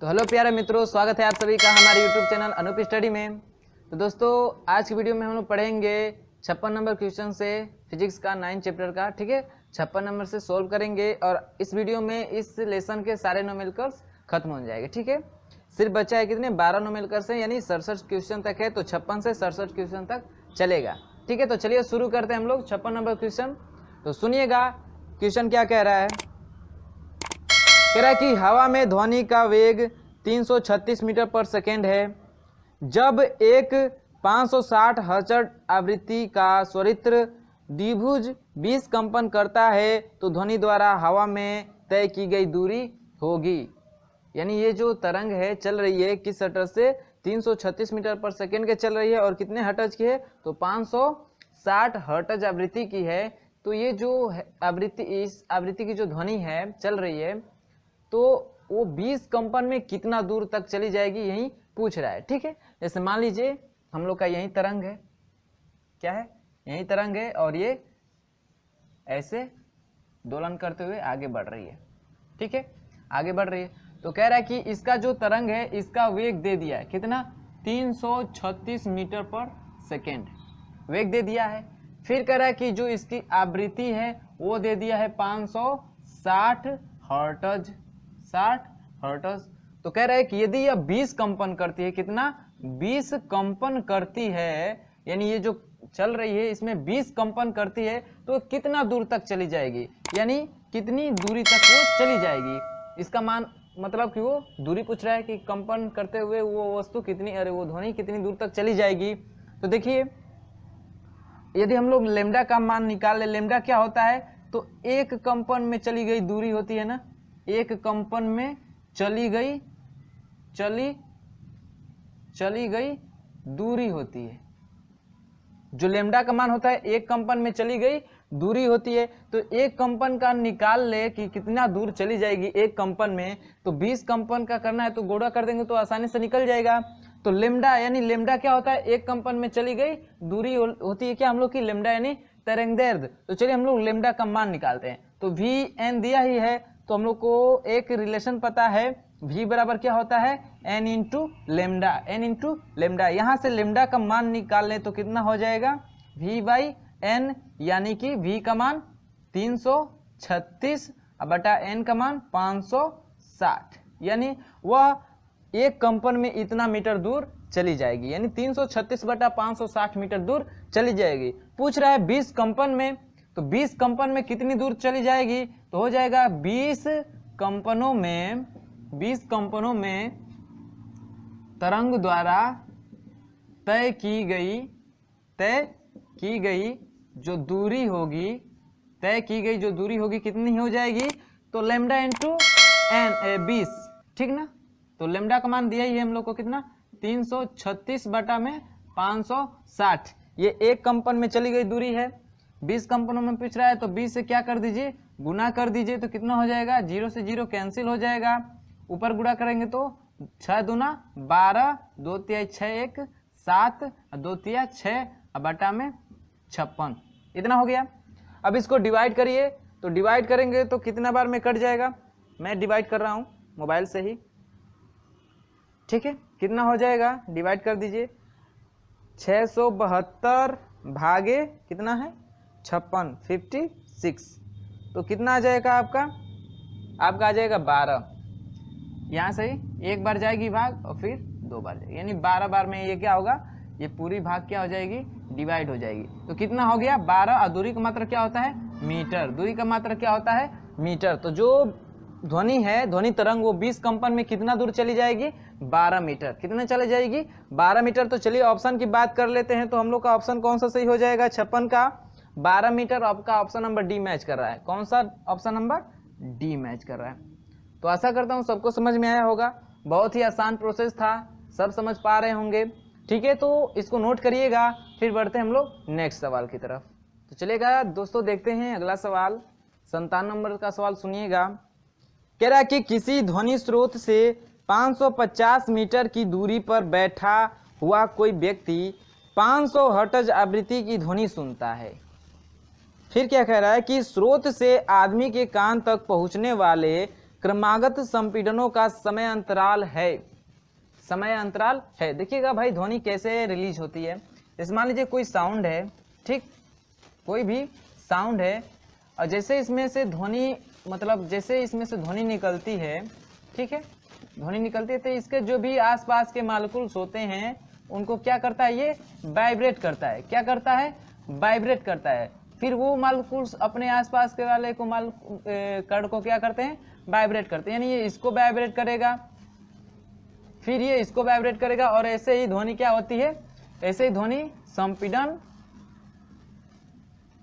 तो हेलो प्यारे मित्रों, स्वागत है आप सभी का हमारे यूट्यूब चैनल अनूप स्टडी में। तो दोस्तों आज की वीडियो में हम लोग पढ़ेंगे 56 नंबर क्वेश्चन से फिजिक्स का 9 चैप्टर का। ठीक है, 56 नंबर से सॉल्व करेंगे और इस वीडियो में इस लेसन के सारे न्यूमेरिकल्स खत्म हो जाएंगे। ठीक है, सिर्फ बचा है कितने 12 न्यूमेरिकल्स है, यानी 67 क्वेश्चन तक है। तो 56 से 67 क्वेश्चन तक चलेगा। ठीक है, तो चलिए शुरू करते हैं हम लोग 56 नंबर क्वेश्चन। तो सुनिएगा क्वेश्चन क्या कह रहा है। कह रहा है कि हवा में ध्वनि का वेग 336 मीटर पर सेकेंड है। जब एक 560 हर्ट्ज आवृत्ति का स्वरित्र द्विभुज 20 कंपन करता है तो ध्वनि द्वारा हवा में तय की गई दूरी होगी। यानी ये जो तरंग है चल रही है किस हर्ट्ज से, 336 मीटर पर सेकेंड के चल रही है और कितने हर्ट्ज की है, तो 560 हर्ट्ज आवृत्ति की है। तो ये जो आवृत्ति, इस आवृत्ति की जो ध्वनि है चल रही है तो वो 20 कंपन में कितना दूर तक चली जाएगी, यही पूछ रहा है। ठीक है, जैसे मान लीजिए हम लोग का यही तरंग है, क्या है, यही तरंग है और ये ऐसे दोलन करते हुए आगे बढ़ रही है। ठीक है, आगे बढ़ रही है। तो कह रहा है कि इसका जो तरंग है इसका वेग दे दिया है कितना, 336 मीटर पर सेकेंड वेग दे दिया है। फिर कह रहा है कि जो इसकी आवृत्ति है वो दे दिया है 560 हर्ट्ज, 60 हर्ट्ज। तो कह रहा है कि यदि यह 20 कंपन करती है, कितना 20 कंपन करती है, यानी ये जो चल रही है इसमें 20 कंपन करती है तो कितना दूर तक चली जाएगी, यानी कितनी दूरी तक वो चली जाएगी। इसका मान मतलब कि वो दूरी पूछ रहा है कि कंपन करते हुए वो वस्तु कितनी, अरे वो ध्वनि कितनी दूर तक चली जाएगी। तो देखिए यदि हम लोग लेमडा का मान निकाल ले, लेमडा क्या होता है, तो एक कंपन में चली गई दूरी होती है ना, एक कंपन में चली गई दूरी होती है। जो लेमडा का मान होता है एक कंपन में चली गई दूरी होती है। तो एक कंपन का निकाल ले कि कितना दूर चली जाएगी एक कंपन में, तो 20 कंपन का करना है तो गुणा कर देंगे तो आसानी से निकल जाएगा। तो लेमडा यानी लेमडा क्या होता है, एक कंपन में चली गई दूरी होती है क्या हम लोग की, लेमडा यानी तरंगदैर्ध्य। तो चलिए हम लोग लेमडा का मान निकालते हैं। तो वी एन दिया ही है तो हम लोग को एक रिलेशन पता है, v बराबर क्या होता है, n into lambda, n into lambda. यहाँ से लेमडा का मान निकाल लें तो कितना हो जाएगा, v बाई n, यानी कि v का मान 336 बटा n का मान 560, यानी वह एक कंपन में इतना मीटर दूर चली जाएगी, यानी 336 बटा 560 मीटर दूर चली जाएगी। पूछ रहा है 20 कंपन में, तो 20 कंपन में कितनी दूर चली जाएगी, तो हो जाएगा 20 कंपनों में तरंग द्वारा तय की गई जो दूरी होगी, कितनी हो जाएगी, तो लेमडा इंटू एन 20। ठीक ना, तो लेमडा का मान दिया ही है हम लोग को कितना, 336 बटा में 560। ये एक कंपन में चली गई दूरी है, 20 कंपनों में पूछ रहा है तो 20 से क्या कर दीजिए, गुना कर दीजिए तो कितना हो जाएगा, 0 से 0 कैंसिल हो जाएगा। ऊपर गुणा करेंगे तो 6 दूना 12, 2 तिया 6 1 7, 2 तिया 6 बटा में 56, इतना हो गया। अब इसको डिवाइड करिए, तो डिवाइड करेंगे तो कितना बार में कट जाएगा, मैं डिवाइड कर रहा हूँ मोबाइल से ही। ठीक है, कितना हो जाएगा, डिवाइड कर दीजिए, 672 भागे कितना है 56, 56, तो कितना आ जाएगा आपका आ जाएगा 12। यहाँ से एक बार जाएगी भाग और फिर 2 बार जाएगी, यानी 12 बार में ये क्या होगा, ये पूरी भाग क्या हो जाएगी, डिवाइड हो जाएगी। तो कितना हो गया 12, और दूरी का मात्रा क्या होता है, मीटर, दूरी का मात्रा क्या होता है, मीटर। तो जो ध्वनि है, ध्वनि तरंग, वो 20 कंपन में कितना दूर चली जाएगी, 12 मीटर। कितना चली जाएगी, 12 मीटर। तो चलिए ऑप्शन की बात कर लेते हैं। तो हम लोग का ऑप्शन कौन सा सही हो जाएगा, 56 का 12 मीटर। आपका ऑप्शन नंबर डी मैच कर रहा है। कौन सा ऑप्शन नंबर डी मैच कर रहा है। तो आशा करता हूँ सबको समझ में आया होगा, बहुत ही आसान प्रोसेस था, सब समझ पा रहे होंगे। ठीक है, तो इसको नोट करिएगा, फिर बढ़ते हैं हम लोग नेक्स्ट सवाल की तरफ। तो चलिएगा दोस्तों देखते हैं अगला सवाल, 57 नंबर का सवाल सुनिएगा। कह रहा है कि किसी ध्वनि स्रोत से 550 मीटर की दूरी पर बैठा हुआ कोई व्यक्ति 500 हर्ट्ज आवृत्ति की ध्वनि सुनता है। फिर क्या कह रहा है कि स्रोत से आदमी के कान तक पहुंचने वाले क्रमागत संपीड़नों का समय अंतराल है। समय अंतराल है। देखिएगा भाई ध्वनि कैसे रिलीज होती है। जैसे मान लीजिए कोई साउंड है, ठीक, कोई भी साउंड है, और जैसे इसमें से ध्वनि मतलब जैसे इसमें से ध्वनि निकलती है, ठीक है, ध्वनि निकलती है तो इसके जो भी आसपास के मॉलिक्यूल्स होते हैं उनको क्या करता है, ये वाइब्रेट करता है। क्या करता है, वाइब्रेट करता है। फिर वो मॉलिक्यूल्स अपने आसपास के वाले को कण को क्या करते हैं, वाइब्रेट करते हैं। यानी ये इसको वाइब्रेट करेगा, फिर ये इसको वाइब्रेट करेगा, और ऐसे ही ध्वनि क्या होती है, ऐसे ही ध्वनि संपीड़न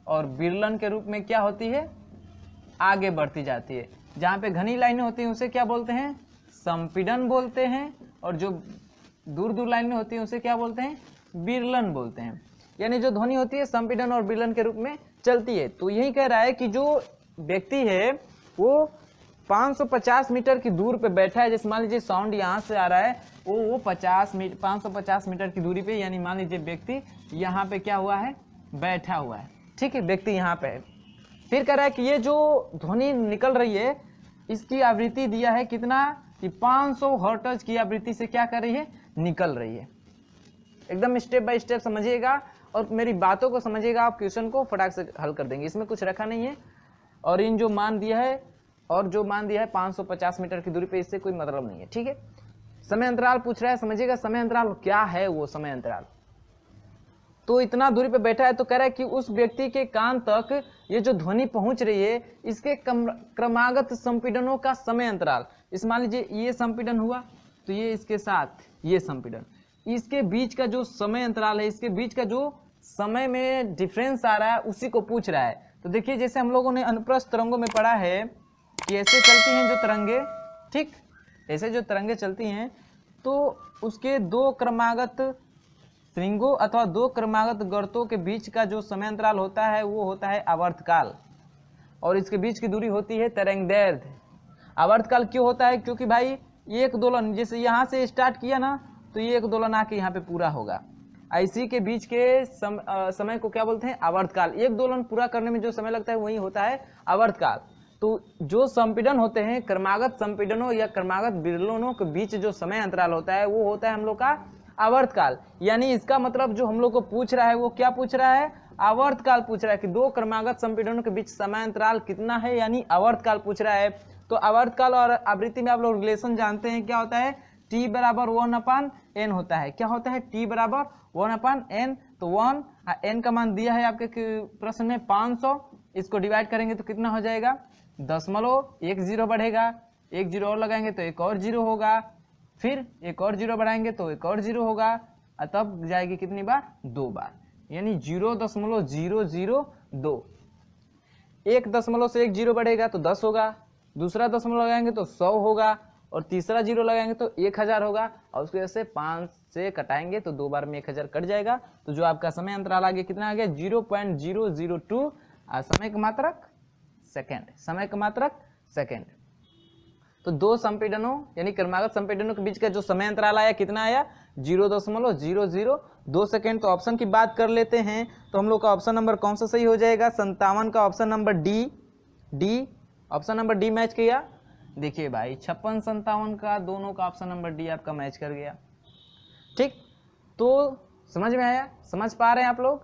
और विरलन के रूप में क्या होती है, आगे बढ़ती जाती है। जहाँ पे घनी लाइनें होती हैं उसे क्या बोलते हैं, संपीड़न बोलते हैं, और जो दूर दूर लाइनें होती हैं उसे क्या बोलते हैं, विरलन बोलते हैं। यानी जो ध्वनि होती है संपीड़न और विरलन के रूप में चलती है। तो यही कह रहा है कि जो व्यक्ति है वो 550 मीटर की दूर पे बैठा है। जैसे मान लीजिए साउंड यहाँ से आ रहा है, वो 550 मीटर की दूरी पे, यानी मान लीजिए व्यक्ति यहाँ पे क्या हुआ है, बैठा हुआ है, ठीक है, व्यक्ति यहाँ पे है। फिर कह रहा है कि ये जो ध्वनि निकल रही है इसकी आवृत्ति दिया है कितना, कि 500 हर्ट्ज की आवृत्ति से क्या कर रही है, निकल रही है। एकदम स्टेप बाय स्टेप समझिएगा और मेरी बातों को समझिएगा, आप क्वेश्चन को फटाक से हल कर देंगे। इसमें कुछ रखा नहीं है, और इन जो मान दिया है और जो मान दिया है 550 मीटर की दूरी पे, इससे कोई मतलब नहीं है, ठीक है। समय अंतराल पूछ रहा है, समझिएगा समय अंतराल क्या है। वो समय अंतराल तो इतना दूरी पे बैठा है तो कह रहा है कि उस व्यक्ति के कान तक ये जो ध्वनि पहुंच रही है इसके क्रमागत संपीड़नों का समय अंतराल। इस मान लीजिए ये संपीड़न हुआ तो ये इसके साथ ये संपीड़न, इसके बीच का जो समय अंतराल है, इसके बीच का जो समय में डिफरेंस आ रहा है उसी को पूछ रहा है। तो देखिए जैसे हम लोगों ने अनुप्रस्थ तरंगों में पढ़ा है कि ऐसे चलती हैं जो तरंगे, ठीक, ऐसे जो तरंगे चलती हैं तो उसके दो क्रमागत श्रृंगों अथवा दो क्रमागत गर्तों के बीच का जो समय अंतराल होता है वो होता है आवर्तकाल, और इसके बीच की दूरी होती है तरंगदैर्घ्य। आवर्तकाल क्यों होता है, क्योंकि भाई एक दोलन जैसे यहाँ से स्टार्ट किया ना तो ये एक दोलन आके यहाँ पे पूरा होगा। इसी के बीच के समय को क्या बोलते हैं, आवर्तकाल। एक दोलन पूरा करने में जो समय लगता है वही होता है आवर्तकाल। तो जो संपीड़न होते हैं, क्रमागत संपीड़नों या क्रमागत विरलनों के बीच जो समय अंतराल होता है वो होता है हम लोग का आवर्तकाल। यानी इसका मतलब जो हम लोग को पूछ रहा है वो क्या पूछ रहा है, आवर्तकाल पूछ रहा है कि दो क्रमागत संपीड़नों के बीच समय अंतराल कितना है, यानी आवर्तकाल पूछ रहा है। तो आवर्तकाल और आवृत्ति में आप लोग रिलेशन जानते हैं, क्या होता है, T बराबर 1/n होता है। क्या होता है, T बराबर 1/n। तो 1 n का मान दिया है आपके प्रश्न में 500, इसको डिवाइड करेंगे तो कितना हो जाएगा, 0.10 बढ़ेगा, एक जीरो और लगाएंगे तो एक और जीरो होगा, फिर एक और जीरो बढ़ाएंगे तो एक और जीरो होगा, और तब जाएगी कितनी बार, 2 बार, यानी 0.002। एक दशमलव से एक जीरो बढ़ेगा तो 10 होगा, दूसरा दशमलव लगाएंगे तो 100 होगा, और तीसरा जीरो लगाएंगे तो 1000 होगा, और उसकी वजह से 5 से कटाएंगे तो 2 बार में 1000 कट जाएगा। तो जो आपका समय अंतराल आ गया कितना आ गया, 0.002, समय का मात्रक सेकेंड, समय का मात्रक सेकेंड। तो दो संपीड़नों यानी क्रमागत संपीड़नों के बीच का जो समय अंतराल आया कितना आया, 0.002 सेकेंड। तो ऑप्शन की बात कर लेते हैं तो हम लोग का ऑप्शन नंबर कौन सा सही हो जाएगा, 57 का option number D, option number D match किया। देखिए भाई 56 57 का दोनों का ऑप्शन नंबर डी आपका मैच कर गया, ठीक। तो समझ में आया, समझ पा रहे हैं आप लोग,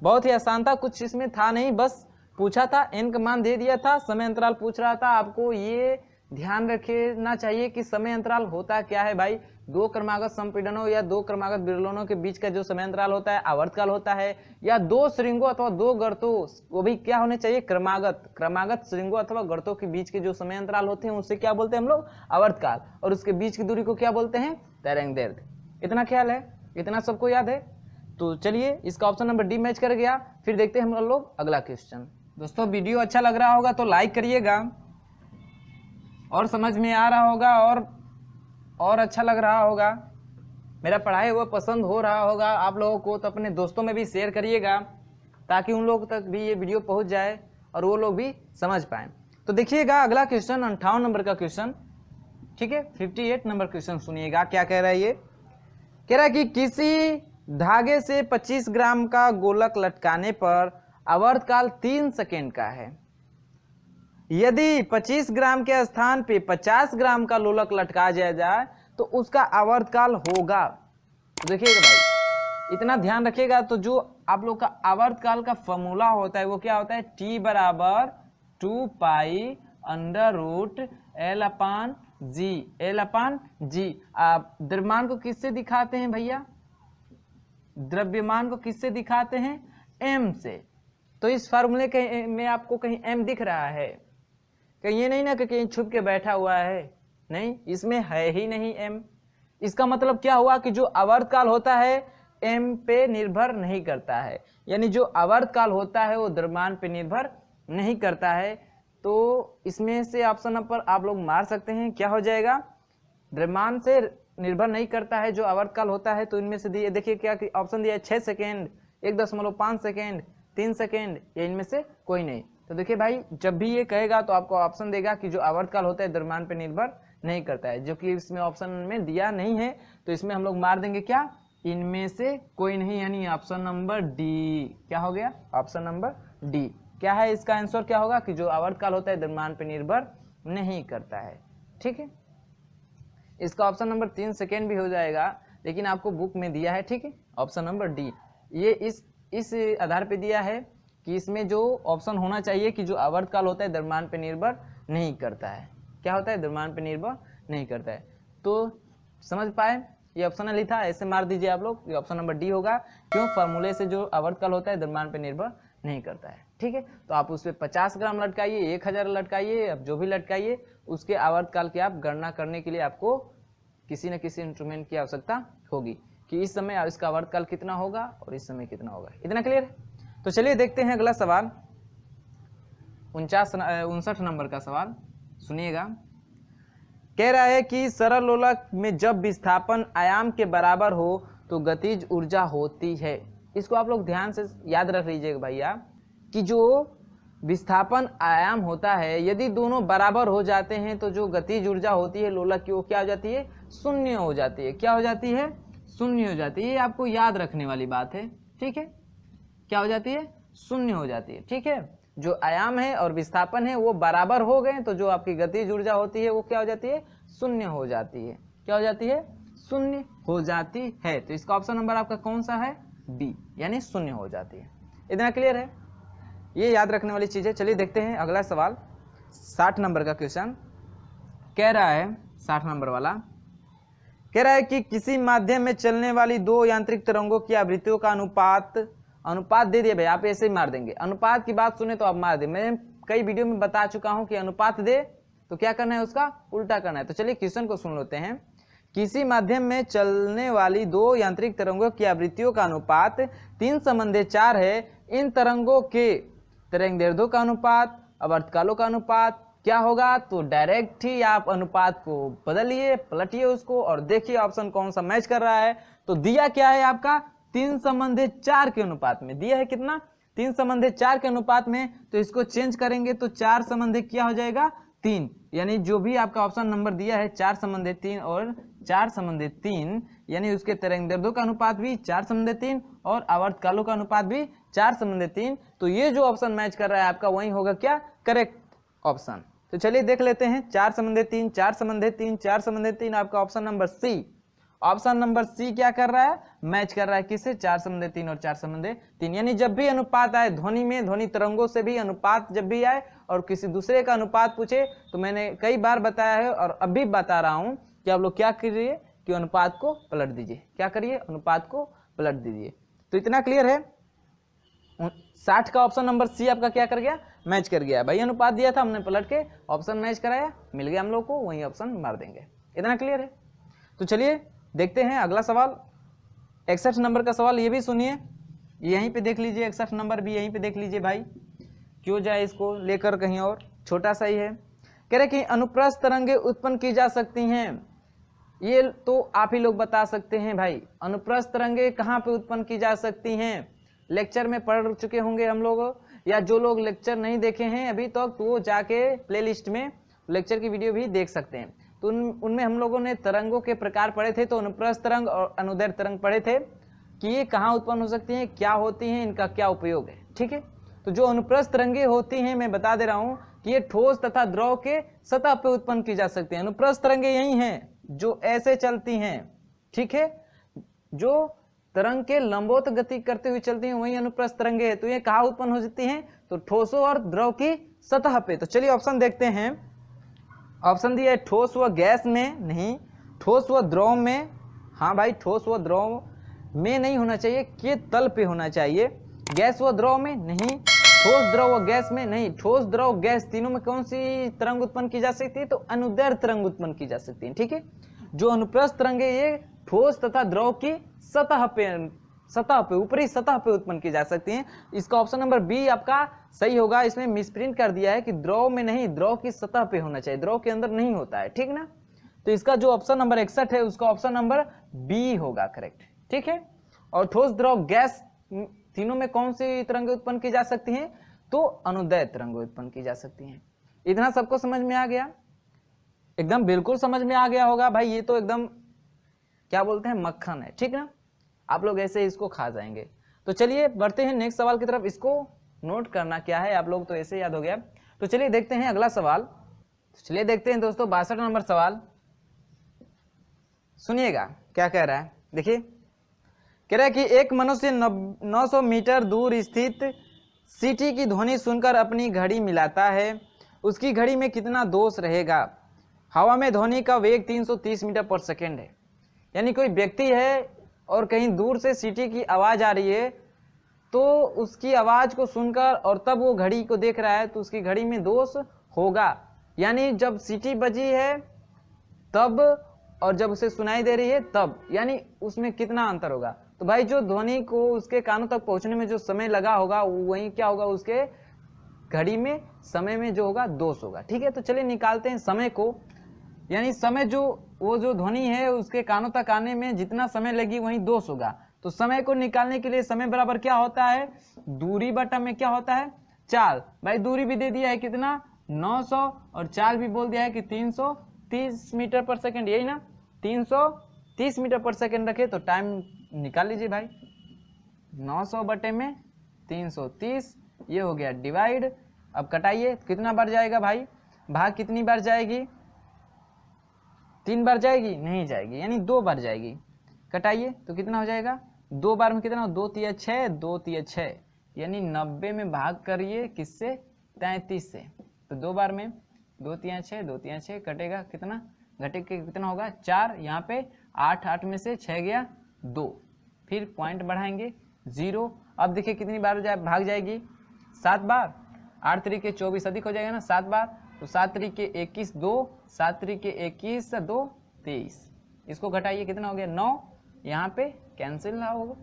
बहुत ही आसान था, कुछ इसमें था नहीं, बस पूछा था, n का मान दे दिया था, समय अंतराल पूछ रहा था। आपको ये ध्यान रखना चाहिए कि समय अंतराल होता क्या है भाई, दो क्रमागत संपीड़नों या दो क्रमागत विरलनों के बीच का जो समय अंतराल होता है आवर्तकाल होता है, या दो श्रृंगों अथवा दो गर्तों, वो भी क्या होने चाहिए, क्रमागत श्रृंगों अथवा गर्तों के बीच के जो समय अंतराल होते हैं उससे क्या बोलते हैं हम लोग, आवर्तकाल, और उसके बीच की दूरी को क्या बोलते हैं, तरंगदैर्घ्य। इतना ख्याल है, इतना सबको याद है। तो चलिए इसका ऑप्शन नंबर डी मैच कर गया। फिर देखते हैं हम लोग अगला क्वेश्चन। दोस्तों वीडियो अच्छा लग रहा होगा तो लाइक करिएगा, और समझ में आ रहा होगा और अच्छा लग रहा होगा, मेरा पढ़ाई हुआ पसंद हो रहा होगा आप लोगों को, तो अपने दोस्तों में भी शेयर करिएगा ताकि उन लोगों तक भी ये वीडियो पहुंच जाए और वो लोग भी समझ पाएँ। तो देखिएगा अगला क्वेश्चन 58 नंबर का क्वेश्चन, ठीक है, 58 नंबर क्वेश्चन सुनिएगा क्या कह रहा है। ये कह रहा है कि किसी धागे से 25 ग्राम का गोलक लटकाने पर आवर्तकाल 3 सेकेंड का है। यदि 25 ग्राम के स्थान पे 50 ग्राम का लोलक लटका दिया जाए तो उसका आवर्तकाल होगा। तो देखिएगा भाई, इतना ध्यान रखिएगा। तो जो आप लोग का आवर्तकाल का फॉर्मूला होता है वो क्या होता है, T बराबर 2 पाई अंडर रूट L अपान जी। आप द्रव्यमान को किससे दिखाते हैं भैया, द्रव्यमान को किससे दिखाते हैं, m से। तो इस फार्मूले के में आपको कहीं m दिख रहा है, कहीं ये नहीं ना कि कहीं छुप के बैठा हुआ है, नहीं, इसमें है ही नहीं m। इसका मतलब क्या हुआ कि जो आवर्तकाल होता है m पे निर्भर नहीं करता है, यानी जो आवर्तकाल होता है वो द्रव्यमान पे निर्भर नहीं करता है। तो इसमें से ऑप्शन पर आप लोग मार सकते हैं, क्या हो जाएगा, द्रव्यमान से निर्भर नहीं करता है जो आवर्तकाल होता है। तो इनमें से दिए, देखिए क्या ऑप्शन दिया है, 6 सेकेंड, 1.5 सेकेंड, 3 सेकेंड, या इनमें से कोई नहीं। तो देखिए भाई, जब भी ये कहेगा तो आपको ऑप्शन देगा कि जो आवर्तकाल होता है द्रव्यमान पे निर्भर नहीं करता है, जो कि इसमें ऑप्शन में दिया नहीं है। तो इसमें हम लोग मार देंगे क्या, इनमें से कोई नहीं, यानी ऑप्शन नंबर डी। क्या हो गया, ऑप्शन नंबर डी। क्या है इसका आंसर, क्या होगा कि जो आवर्तकाल होता है द्रव्यमान पे निर्भर नहीं करता है। ठीक है, इसका ऑप्शन नंबर 3 सेकेंड भी हो जाएगा, लेकिन आपको बुक में दिया है, ठीक है, ऑप्शन नंबर डी। ये इस आधार पे दिया है कि इसमें जो ऑप्शन होना चाहिए कि जो आवर्तकाल होता है द्रव्यमान पे निर्भर नहीं करता है। क्या होता है, द्रव्यमान पे निर्भर नहीं करता है। तो समझ पाए, ये ऑप्शनल ही था, ऐसे मार दीजिए आप लोग, ये ऑप्शन नंबर डी होगा। क्यों, फार्मूले से जो आवर्तकाल होता है द्रव्यमान पे निर्भर नहीं करता है। ठीक है, तो आप उस पर 50 ग्राम लटकाइए, 1000 लटकाइए, अब जो भी लटकाइए उसके आवर्तकाल की आप गणना करने के लिए आपको किसी न किसी इंस्ट्रूमेंट की आवश्यकता होगी कि इस समय इसका आवर्तकाल कितना होगा और इस समय कितना होगा। इतना क्लियर है। तो चलिए देखते हैं अगला सवाल, 59 नंबर का सवाल सुनिएगा। कह रहा है कि सरल लोलक में जब विस्थापन आयाम के बराबर हो तो गतिज ऊर्जा होती है। इसको आप लोग ध्यान से याद रख लीजिएगा भैया कि जो विस्थापन आयाम होता है यदि दोनों बराबर हो जाते हैं तो जो गतिज ऊर्जा होती है लोलक की वो क्या हो जाती है, शून्य हो जाती है। क्या हो जाती है, शून्य हो जाती है। ये आपको याद रखने वाली बात है। ठीक है, क्या हो जाती है, शून्य हो जाती है। ठीक है, जो आयाम है और विस्थापन है वो बराबर हो गए तो जो आपकी गतिज ऊर्जा होती है वो क्या हो जाती है, शून्य हो जाती है। क्या हो जाती है, शून्य हो जाती है। तो इसका ऑप्शन नंबर आपका कौन सा है, बी, यानी शून्य हो जाती है। इतना क्लियर है, ये याद रखने वाली चीज है। चलिए देखते हैं अगला सवाल, 60 नंबर का क्वेश्चन कह रहा है, 60 नंबर वाला कह रहा है कि किसी माध्यम में चलने वाली दो यांत्रिक तरंगों की आवृत्तियों का अनुपात दे दिए भाई, आप ऐसे ही मार देंगे। अनुपात की बात सुने तो आप मार दे। मैं कई वीडियो में बता चुका हूं कि अनुपात दे तो क्या करना है, उसका उल्टा करना है। तो चलिए क्वेश्चन को सुन लेते हैं। किसी माध्यम में चलने वाली दो यांत्रिक तरंगों की आवृत्तियों का अनुपात 3:4 है। इन तरंगों के तरंगदैर्ध्यों का अनुपात, आवर्तकालों का अनुपात क्या होगा। तो डायरेक्ट ही आप अनुपात को बदलिए, पलटिए उसको और देखिए ऑप्शन कौन सा मैच कर रहा है। तो दिया क्या है आपका, 3:4 के अनुपात में दिया है। कितना, 3:4 के अनुपात में। तो इसको चेंज करेंगे तो 4 क्या हो जाएगा, 3, यानी जो भी आपका ऑप्शन नंबर दिया है 4:3 और 4:3, यानी उसके तरंगदैर्ध्यों का अनुपात भी 4:3 और आवर्तकालों का अनुपात भी 4:3। तो ये जो ऑप्शन मैच कर रहा है आपका वही होगा क्या, करेक्ट ऑप्शन। तो चलिए देख लेते हैं, 4:3, 4:3, 4:3, आपका option number C. Option number C क्या कर रहा है, मैच कर रहा है किससे, 4:3 और 4:3। यानी जब भी अनुपात आए ध्वनि में, ध्वनि तरंगों से भी अनुपात जब भी आए और किसी दूसरे का अनुपात पूछे, तो मैंने कई बार बताया है और अभी बता रहा हूं कि आप लोग क्या करिए कि अनुपात को पलट दीजिए। क्या करिए, अनुपात को पलट दीजिए। तो इतना क्लियर है। 60 का ऑप्शन नंबर सी आपका क्या कर गया, मैच कर गया। भाई अनुपात दिया था, हमने पलट के ऑप्शन मैच कराया, मिल गया हम लोग को, वही ऑप्शन मार देंगे। इतना क्लियर है। तो चलिए देखते हैं अगला सवाल, 61 नंबर का सवाल। ये भी सुनिए, यहीं पे देख लीजिए, 61 नंबर भी यहीं पे देख लीजिए भाई, क्यों जाए इसको लेकर कहीं और, छोटा सा ही है। कह रहे कि अनुप्रस्थ तरंगे उत्पन्न की जा सकती हैं। ये तो आप ही लोग बता सकते हैं भाई, अनुप्रस्थ तरंगे कहाँ पे उत्पन्न की जा सकती हैं। लेक्चर में पढ़ चुके होंगे हम लोग, या जो लोग लेक्चर नहीं देखे हैं अभी तक तो वो जाके प्लेलिस्ट में लेक्चर की वीडियो भी देख सकते हैं। तो उनमें हम लोगों ने तरंगों के प्रकार पढ़े थे। तो अनुप्रस्थ तरंग और अनुदैर्ध्य तरंग पढ़े थे कि ये कहाँ उत्पन्न हो सकती हैं, क्या होती हैं, इनका क्या उपयोग है। ठीक है, तो जो अनुप्रस्थ तरंगे होती हैं, मैं बता दे रहा हूँ कि ये ठोस तथा द्रव के सतह पे उत्पन्न की जा सकती है। अनुप्रस्थ तरंगे यही हैं जो ऐसे चलती हैं, ठीक है, जो तरंग के लंबवत गति करते हुए चलती हैं वही अनुप्रस्थ तरंगे है। तो ये कहाँ उत्पन्न हो जाती हैं? तो ठोसों और द्रव की सतह पे। तो चलिए ऑप्शन देखते हैं। ऑप्शन दिया है ठोस व गैस में, नहीं, ठोस व द्रव में, हाँ भाई ठोस व द्रव में नहीं होना चाहिए, के तल पे होना चाहिए। गैस व द्रव में नहीं, ठोस द्रव व गैस में नहीं। ठोस द्रव गैस तीनों में कौन सी तरंग उत्पन्न की जा सकती है? तो अनुदैर्घ्य तरंग उत्पन्न की जा सकती है, ठीक है। जो अनुप्रस्थ तरंग है ये ठोस तथा द्रव की सतह पे ऊपरी सतह पे उत्पन्न की जा सकती हैं। इसका ऑप्शन नंबर बी आपका सही होगा। इसमें मिसप्रिंट कर दिया है कि द्रव में नहीं, द्रव की सतह पे होना चाहिए, द्रव के अंदर नहीं होता है, ठीक ना। तो इसका जो ऑप्शन नंबर 61 है उसका ऑप्शन नंबर बी होगा करेक्ट, ठीक है। और ठोस द्रव गैस तीनों में कौन सी तरंगें उत्पन्न की जा सकती हैं? तो अनुदैर्घ्य तरंगें उत्पन्न की जा सकती हैं। इतना सबको समझ में आ गया? एकदम बिल्कुल समझ में आ गया होगा भाई। ये तो एकदम क्या बोलते हैं, मक्खन है, ठीक ना। आप लोग ऐसे इसको खा जाएंगे। तो चलिए बढ़ते हैं नेक्स्ट सवाल की तरफ। इसको नोट करना क्या है, आप लोग तो ऐसे याद हो गया। तो चलिए देखते हैं अगला सवाल। तो चलिए देखते हैं दोस्तों 62 नंबर सवाल, सुनिएगा क्या कह रहा है। देखिए कह रहा है कि एक मनुष्य 900 मीटर दूर स्थित सीटी की ध्वनि सुनकर अपनी घड़ी मिलाता है, उसकी घड़ी में कितना दोष रहेगा? हवा में ध्वनि का वेग 330 मीटर पर सेकेंड है। यानी कोई व्यक्ति है और कहीं दूर से सीटी की आवाज आ रही है, तो उसकी आवाज को सुनकर और तब वो घड़ी को देख रहा है तो उसकी घड़ी में दोष होगा। यानी जब सीटी बजी है तब और जब उसे सुनाई दे रही है तब, यानी उसमें कितना अंतर होगा? तो भाई जो ध्वनि को उसके कानों तक पहुंचने में जो समय लगा होगा वही क्या होगा, उसके घड़ी में समय में जो होगा दोष होगा, ठीक है। तो चलिए निकालते हैं समय को। यानी समय जो वो जो ध्वनि है उसके कानों तक आने में जितना समय लगी वही दोष होगा। तो समय को निकालने के लिए समय बराबर क्या होता है? दूरी बटा में क्या होता है? चाल। भाई दूरी भी दे दिया है कितना, 900, और चाल भी बोल दिया है कि 330 मीटर पर सेकेंड, यही ना, 330 मीटर पर सेकेंड रखे तो टाइम निकाल लीजिए भाई। 900 बटे में 330, ये हो गया डिवाइड। अब कटाइए, कितना बार जाएगा भाई? भाग कितनी बार जाएगी? 3 बार जाएगी? नहीं जाएगी, यानी 2 बार जाएगी। कटाइए तो कितना हो जाएगा? 2 बार में कितना? 2 तिया 6, 2 तिया 6, यानी 90 में भाग करिए किससे? 33 से। तो 2 बार में 2 तिया 6, 2 तिया 6 कटेगा कितना? घटे के कितना होगा? 4। यहाँ पे 8, 8 में से 6 गया 2, फिर पॉइंट बढ़ाएंगे 0। अब देखिए कितनी बार भाग जाएगी? 7 बार। 8 तरीके 24 अधिक हो जाएगा ना 7 बार, तो 7 तरीके 21 2, 7 तरीके 21 2 23। इसको घटाइए कितना हो गया? 9। यहाँ पे कैंसिल ना होगा,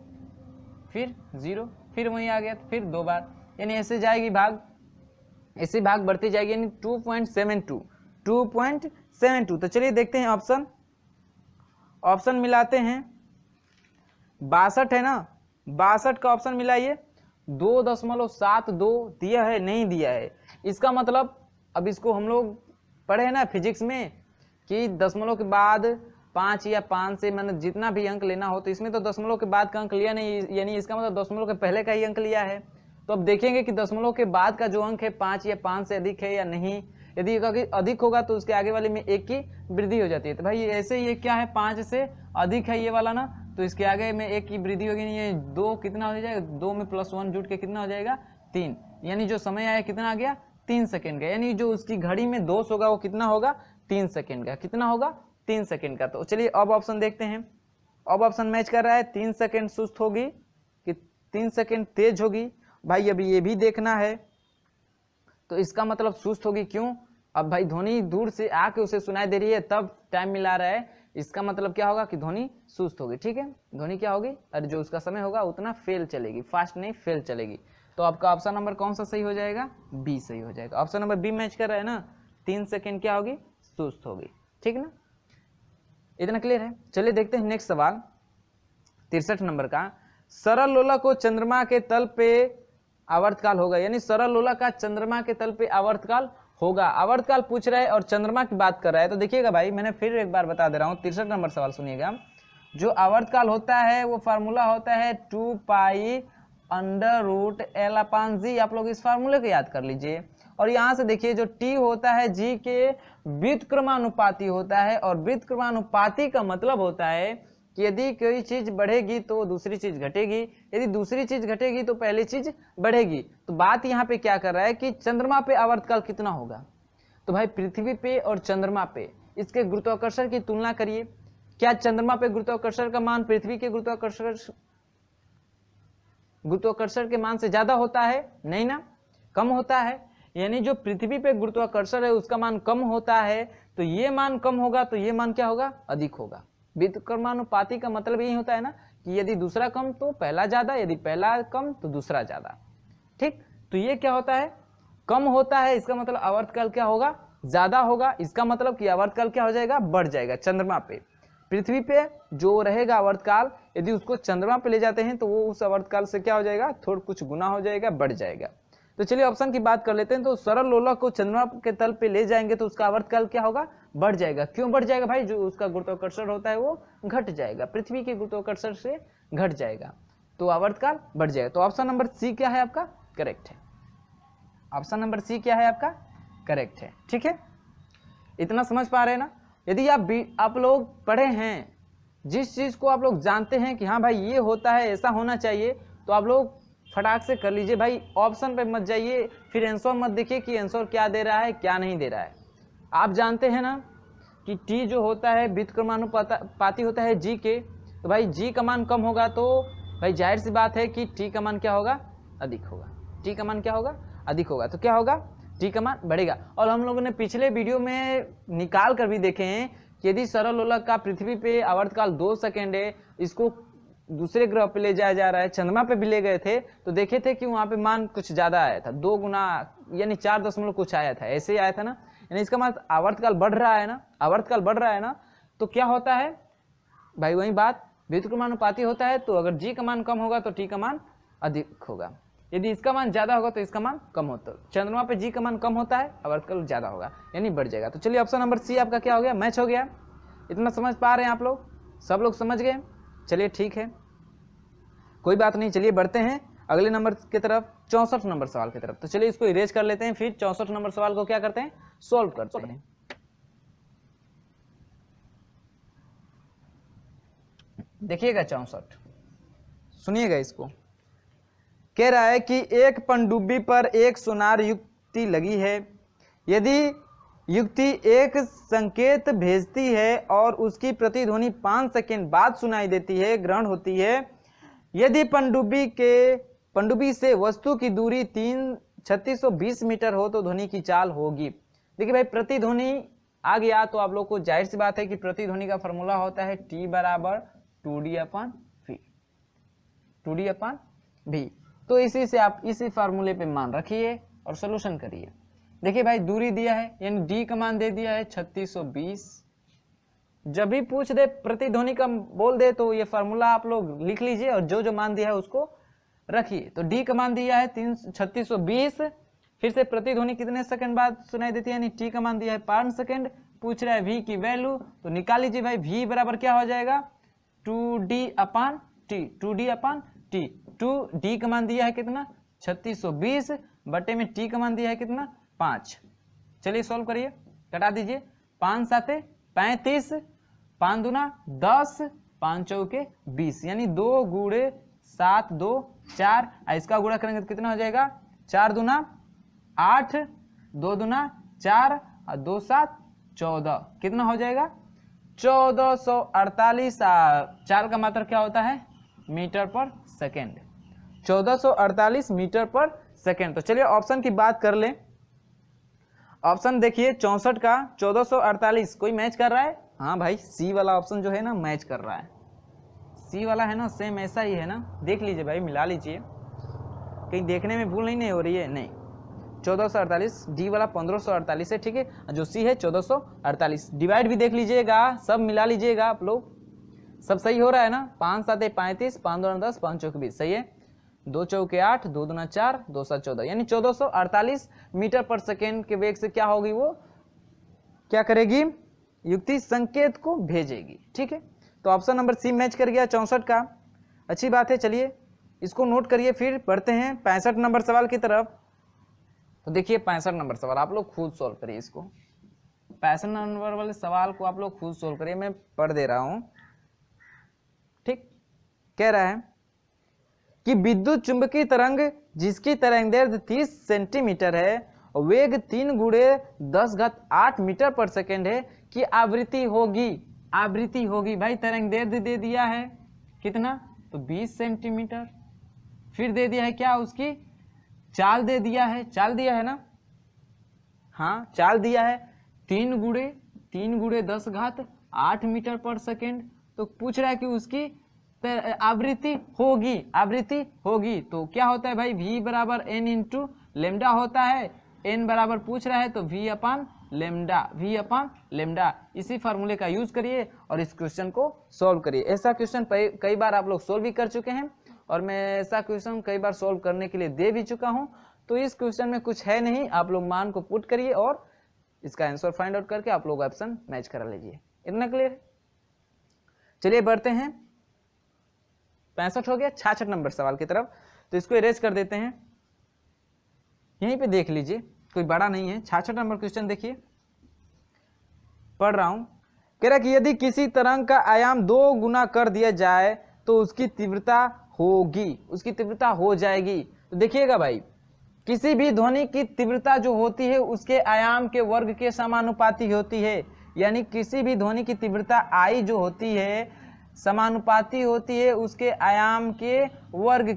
फिर 0, फिर वहीं आ गया, फिर 2 बार, यानी ऐसे जाएगी भाग, ऐसे भाग बढ़ती जाएगी, यानी 2.72। तो चलिए देखते हैं ऑप्शन मिलाते हैं। 62 है ना, 62 का ऑप्शन मिलाइए। 2.72 दिया है, नहीं दिया है। इसका मतलब अब इसको हम लोग पढ़े हैं ना फिजिक्स में कि दशमलव के बाद 5 या 5 से मतलब जितना भी अंक लेना हो, तो इसमें तो दशमलव के बाद का अंक लिया नहीं, यानी इसका मतलब दशमलव के पहले का ही अंक लिया है। तो अब देखेंगे कि दशमलव के बाद का जो अंक है 5 या 5 से अधिक है या नहीं। यदि अधिक होगा तो उसके आगे वाले में 1 की वृद्धि हो जाती है। तो भाई ऐसे ये क्या है, 5 से अधिक है ये वाला ना, तो इसके आगे में 1 की वृद्धि होगी। नहीं, ये 2 कितना हो जाएगा? 2 में +1 जुट के कितना हो जाएगा? 3। यानी जो समय आया कितना आ गया? 3 सेकेंड का। यानी जो उसकी घड़ी में दोष होगा वो कितना होगा? 3 सेकेंड का। कितना होगा? 3 सेकेंड का। तो चलिए अब ऑप्शन देखते हैं। अब ऑप्शन मैच कर रहा है, 3 सेकेंड सुस्त होगी कि 3 सेकेंड तेज होगी। भाई अभी ये भी देखना है, तो इसका मतलब सुस्त होगी। क्यों? अब भाई ध्वनि दूर से आके उसे सुनाई दे रही है तब टाइम मिला रहा है, इसका मतलब क्या होगा कि ध्वनि सुस्त होगी, ठीक है। ध्वनि क्या होगी? और जो उसका समय होगा उतना फेल चलेगी, फास्ट नहीं फेल चलेगी। तो आपका ऑप्शन नंबर कौन सा सही हो जाएगा? बी सही हो जाएगा। ऑप्शन नंबर बी मैच कर रहा है ना, 3 सेकेंड क्या होगी? सुस्त होगी, ठीक ना। इतना क्लियर है। चलिए देखते हैं नेक्स्ट सवाल 63 नंबर का। सरल लोला को चंद्रमा के तल पे आवर्तकाल होगा, यानी सरल लोला का चंद्रमा के तल पे आवर्तकाल होगा। आवर्तकाल पूछ रहा है और चंद्रमा की बात कर रहा है। तो देखिएगा भाई, मैंने फिर एक बार बता दे रहा हूँ, 63 नंबर सवाल सुनिएगा। जो आवर्तकाल होता है वो फार्मूला होता है 2 पाई √L/G। आप लोग इस फार्मूले को याद कर लीजिए। और यहाँ से देखिए जो टी होता है जी के व्युत्क्रमानुपाती होता है, और व्युत्क्रमानुपाती का मतलब होता है कि यदि कोई चीज बढ़ेगी तो दूसरी चीज घटेगी, यदि दूसरी चीज घटेगी तो पहली चीज बढ़ेगी। तो बात यहाँ पे क्या कर रहा है कि चंद्रमा पे आवर्तकाल कितना होगा, तो भाई पृथ्वी पे और चंद्रमा पे इसके गुरुत्वाकर्षण की तुलना करिए। क्या चंद्रमा पे गुरुत्वाकर्षण का मान पृथ्वी के गुरुत्वाकर्षण के मान से ज्यादा होता है? नहीं ना, कम होता है। यानी जो पृथ्वी पे गुरुत्वाकर्षण है उसका मान कम होता है, तो ये मान कम होगा तो ये मान क्या होगा? अधिक होगा। व्युत्क्रमानुपाती का मतलब यही होता है ना कि यदि दूसरा कम तो पहला ज्यादा, यदि पहला कम तो दूसरा ज्यादा। ठीक, तो ये क्या होता है? कम होता है, इसका मतलब आवर्तकाल क्या होगा? ज्यादा होगा। इसका मतलब कि आवर्तकाल क्या हो जाएगा? बढ़ जाएगा चंद्रमा पे। पृथ्वी पे जो रहेगा आवर्तकाल, यदि उसको चंद्रमा पे ले जाते हैं तो वो उस आवर्तकाल से क्या हो जाएगा? थोड़ा कुछ गुना हो जाएगा, बढ़ जाएगा। तो चलिए ऑप्शन की बात कर लेते हैं। तो सरल लोलक को चंद्रमा के तल पे ले जाएंगे तो उसका आवर्तकाल क्या होगा? बढ़ जाएगा। क्यों बढ़ जाएगा भाई? जो उसका गुरुत्वाकर्षण होता है वो घट जाएगा, पृथ्वी के गुरुत्वाकर्षण से घट जाएगा, तो आवर्तकाल बढ़ जाएगा। तो ऑप्शन नंबर सी क्या है आपका? करेक्ट है। ऑप्शन नंबर सी क्या है आपका? करेक्ट है। ठीक है, इतना समझ पा रहे हैं ना? यदि आप लोग पढ़े हैं, जिस चीज को आप लोग जानते हैं कि हाँ भाई ये होता है, ऐसा होना चाहिए, तो आप लोग फटाक से कर लीजिए भाई। ऑप्शन पे मत जाइए, फिर आंसर मत देखिए कि आंसर क्या दे रहा है क्या नहीं दे रहा है। आप जानते हैं ना कि टी जो होता है व्युत्क्रमानुपाती होता है जी के, तो भाई जी का मान कम होगा तो भाई जाहिर सी बात है कि टी का मान क्या होगा? अधिक होगा। टी का मान क्या होगा? अधिक होगा। तो क्या होगा? टी का मान बढ़ेगा। और हम लोगों ने पिछले वीडियो में निकाल कर भी देखे हैं कि यदि सरल लोलक का पृथ्वी पे आवर्तकाल 2 सेकेंड है, इसको दूसरे ग्रह पे ले जाया जा रहा है, चंद्रमा पे भी ले गए थे तो देखे थे कि वहां पे मान कुछ ज्यादा आया था, 2 गुना यानी 4 दशमलव कुछ आया था, ऐसे ही आया था ना। यानी इसका मतलब आवर्तकाल बढ़ रहा है ना, आवर्तकाल बढ़ रहा है ना। तो क्या होता है भाई? वही बात, व्युत्क्रमानुपाती होता है, तो अगर जी का मान कम होगा तो टी का मान अधिक होगा, यदि इसका मान ज्यादा होगा तो इसका मान कम होता है। चंद्रमा पे जी का मान कम होता है, आवर्तकाल ज्यादा होगा यानी बढ़ जाएगा। तो चलिए ऑप्शन नंबर सी आपका क्या हो गया? मैच हो गया। इतना समझ पा रहे हैं आप लोग? सब लोग समझ गए? चलिए ठीक है, कोई बात नहीं। चलिए बढ़ते हैं अगले नंबर की तरफ, 64 नंबर सवाल की तरफ। तो चलिए इसको इरेज कर लेते हैं, फिर 64 नंबर सवाल को क्या करते हैं? सॉल्व करते हैं। देखिएगा 64, सुनिएगा इसको। कह रहा है कि एक पनडुब्बी पर एक सोनार युक्ति लगी है। यदि युक्ति एक संकेत भेजती है और उसकी प्रतिध्वनि 5 सेकंड बाद सुनाई देती है, ग्रहण होती है। यदि पनडुब्बी से वस्तु की दूरी 3620 मीटर हो तो ध्वनि की चाल होगी। देखिए भाई, प्रतिध्वनि आ गया तो आप लोग को जाहिर सी बात है कि प्रतिध्वनि का फॉर्मूला होता है T बराबर 2D/V, 2D/V। तो इसी से आप इसी फार्मूले पे मान रखिए और सोल्यूशन करिए। देखिए भाई, दूरी दिया है यानी डी का मान दे दिया है 3620। जब भी पूछ दे प्रतिध्वनि का बोल दे तो ये फार्मूला आप लोग लिख लीजिए और जो जो मान दिया है उसको रखिए। तो डी का मान दिया है 3620, फिर से प्रतिध्वनि कितने सेकंड बाद सुनाई देती है, यानी टी का मान दिया है 5 सेकंड। पूछ रहा है वी की वैल्यू, तो निकाल लीजिए भाई। वी बराबर क्या हो जाएगा? 2D/T, 2D/T। 2D का मान दिया है कितना? 3620 बटे में टी का मान दिया है कितना? 5। चलिए सॉल्व करिए, कटा दीजिए। 5 7 35, 5 दूना 10, 5 चौके 20, यानी 2 गुणे 7 2 4। इसका गुणा करेंगे तो कितना हो जाएगा? 4 दूना 8, 2 दूना 4 और 2 7 14। कितना हो जाएगा? 1448। 4 का मात्रा क्या होता है? मीटर पर सेकेंड। 1448 मीटर पर सेकेंड। तो चलिए ऑप्शन की बात कर लें। ऑप्शन देखिए 64 का 1448 कोई मैच कर रहा है? हाँ भाई, सी वाला ऑप्शन जो है ना मैच कर रहा है। सी वाला है ना सेम ऐसा ही है ना, देख लीजिए भाई, मिला लीजिए, कहीं देखने में भूल नहीं हो रही है। नहीं, 1448, डी वाला 1548 है, ठीक है। जो सी है 1448। डिवाइड भी देख लीजिएगा, सब मिला लीजिएगा आप लोग, सब सही हो रहा है ना। 5 7 35, 5 2 10, 5 चौके 20, सही है। 2 चौके 8, 2 दूना 4, 2 7 14, यानी 1448 मीटर पर सेकेंड के वेग से क्या होगी? वो क्या करेगी? युक्ति संकेत को भेजेगी, ठीक है। तो ऑप्शन नंबर सी मैच कर गया 64 का, अच्छी बात है। चलिए इसको नोट करिए, फिर बढ़ते हैं 65 नंबर सवाल की तरफ। तो देखिए 65 नंबर सवाल आप लोग खुद सॉल्व करिए इसको। 65 नंबर वाले सवाल को आप लोग खुद सॉल्व करिए, मैं पढ़ दे रहा हूं। ठीक, कह रहा है कि विद्युत चुंबकीय तरंग जिसकी तरंगदैर्घ्य 30 सेंटीमीटर है और वेग 3 × 10⁸ मीटर पर सेकेंड है कि आवृत्ति होगी भाई तरंगदैर्घ्य दे दिया है कितना, तो 20 सेंटीमीटर। फिर दे दिया है क्या, उसकी चाल दे दिया है, चाल दिया है ना, हाँ चाल दिया है 3 × 10⁸ मीटर पर सेकेंड। तो पूछ रहा है कि उसकी आवृत्ति होगी तो क्या होता है भाई, v बराबर n इंटू लेमडा होता है। n बराबर पूछ रहा है तो v अपन लेमडा। इसी फार्मूले का यूज करिए और इस क्वेश्चन को सॉल्व करिए। ऐसा क्वेश्चन कई बार आप लोग सॉल्व भी कर चुके हैं और मैं ऐसा क्वेश्चन कई बार सॉल्व करने के लिए दे भी चुका हूं। तो इस क्वेश्चन में कुछ है नहीं, आप लोग मान को पुट करिए और इसका आंसर फाइंड आउट करके आप लोग ऑप्शन मैच करा लीजिए। इतना क्लियर? चलिए बढ़ते हैं, 65 हो गया। 66 नंबर सवाल की तरफ, तो इसको इरेज कर देते हैं। यहीं पे देख लीजिए, कोई बड़ा नहीं है। 66 नंबर क्वेश्चन देखिए, पढ़ रहा हूं। कह रहा कि यदि किसी तरंग का आयाम 2 गुना कर दिया जाए तो उसकी तीव्रता हो जाएगी। तो देखिएगा भाई, किसी भी ध्वनि की तीव्रता जो होती है उसके आयाम के वर्ग के समानुपाती होती है। यानी किसी भी ध्वनि की तीव्रता आई जो होती है समानुपाती होती है उसके आयाम के वर्ग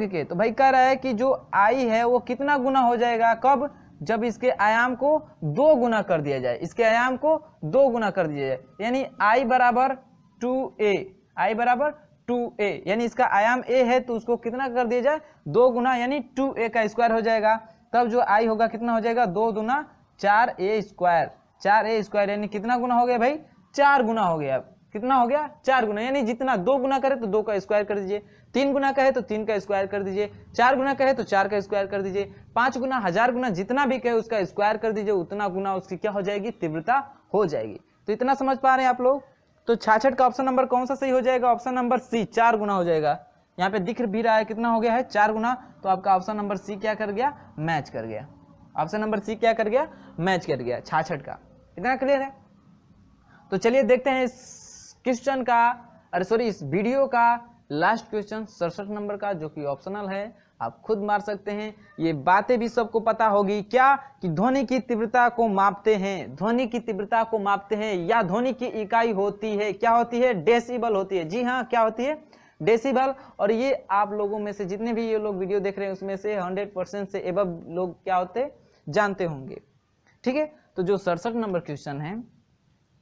के। तो भाई कह रहा है कि जो आई है वो कितना गुना हो जाएगा, कब, जब इसके आयाम को 2 गुना कर दिया जाए, इसके आयाम को 2 गुना कर दिया जाए। यानी i बराबर 2a, यानी इसका आयाम a है तो उसको कितना कर दिया जाए, 2 गुना, यानी 2a का स्क्वायर हो जाएगा। तब जो i होगा कितना हो जाएगा, 2 दूना 4a स्क्वायर, यानी कितना गुना हो गया भाई, 4 गुना हो गया। कितना हो गया, 4 गुना। यानी जितना 2 गुना करे तो 2 का स्क्वायर कर दीजिए, 3 गुना कहे तो 3 का स्क्वायर कर दीजिए, 4 गुना कहे तो 4 का स्क्वायर कर दीजिए, 5 गुना 1000 गुना जितना भी कहे उसका स्क्वायर कर दीजिए, उतना गुना उसकी क्या हो जाएगी, तीव्रता हो जाएगी। तो इतना समझ पा रहे हैं आप लोग? तो 66 का ऑप्शन नंबर कौन सा सही हो जाएगा, ऑप्शन नंबर सी, 4 गुना हो जाएगा। यहाँ पे दिख भी रहा है कितना हो गया है, 4 गुना। तो आपका ऑप्शन नंबर सी क्या कर गया, मैच कर गया। ऑप्शन नंबर सी क्या कर गया, मैच कर गया 66 का। इतना क्लियर है? तो चलिए देखते हैं इस क्वेश्चन का, इस वीडियो का लास्ट क्वेश्चन 67 नंबर का, जो कि ऑप्शनल है, आप खुद मार सकते हैं। ये बातें भी सबको पता होगी क्या, कि ध्वनि की तीव्रता को मापते हैं, या ध्वनि की इकाई होती है, क्या होती है, डेसिबल होती है। जी हाँ, क्या होती है, डेसिबल। और ये आप लोगों में से जितने भी ये लोग वीडियो देख रहे हैं उसमें से 100% से एबव लोग क्या होते जानते होंगे। ठीक है, तो जो 67 नंबर क्वेश्चन है,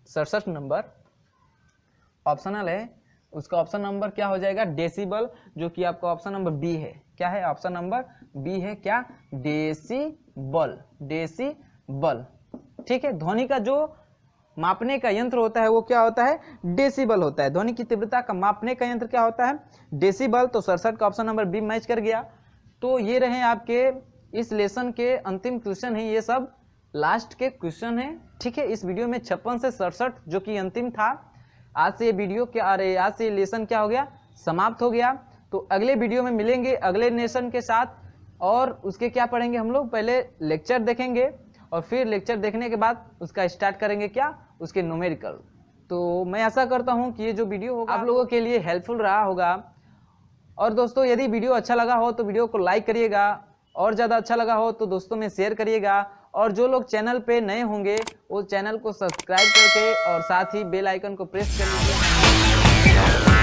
67 नंबर ऑप्शनल है, उसका ऑप्शन नंबर क्या हो जाएगा, डेसिबल, जो कि आपका ऑप्शन नंबर बी है। क्या है, ऑप्शन नंबर बी है, क्या, डेसिबल। ठीक है, ध्वनि का जो मापने का यंत्र होता है वो क्या होता है, डेसिबल होता है। ध्वनि की तीव्रता का मापने का यंत्र क्या होता है, डेसिबल। तो 67 का ऑप्शन नंबर बी मैच कर गया। तो ये रहे आपके इस लेसन के अंतिम क्वेश्चन है, ये सब लास्ट के क्वेश्चन है। ठीक है, इस वीडियो में 56 से 67 जो कि अंतिम था। आज से ये वीडियो आज से लेसन क्या हो गया, समाप्त हो गया। तो अगले वीडियो में मिलेंगे अगले लेसन के साथ, और उसके क्या पढ़ेंगे हम लोग, पहले लेक्चर देखेंगे और फिर लेक्चर देखने के बाद उसका स्टार्ट करेंगे क्या, उसके न्यूमेरिकल। तो मैं आशा करता हूं कि ये जो वीडियो होगा आप लोगों के लिए हेल्पफुल रहा होगा। और दोस्तों, यदि वीडियो अच्छा लगा हो तो वीडियो को लाइक करिएगा, और ज़्यादा अच्छा लगा हो तो दोस्तों में शेयर करिएगा। और जो लोग चैनल पे नए होंगे वो चैनल को सब्सक्राइब करके और साथ ही बेल आइकन को प्रेस कर लीजिए।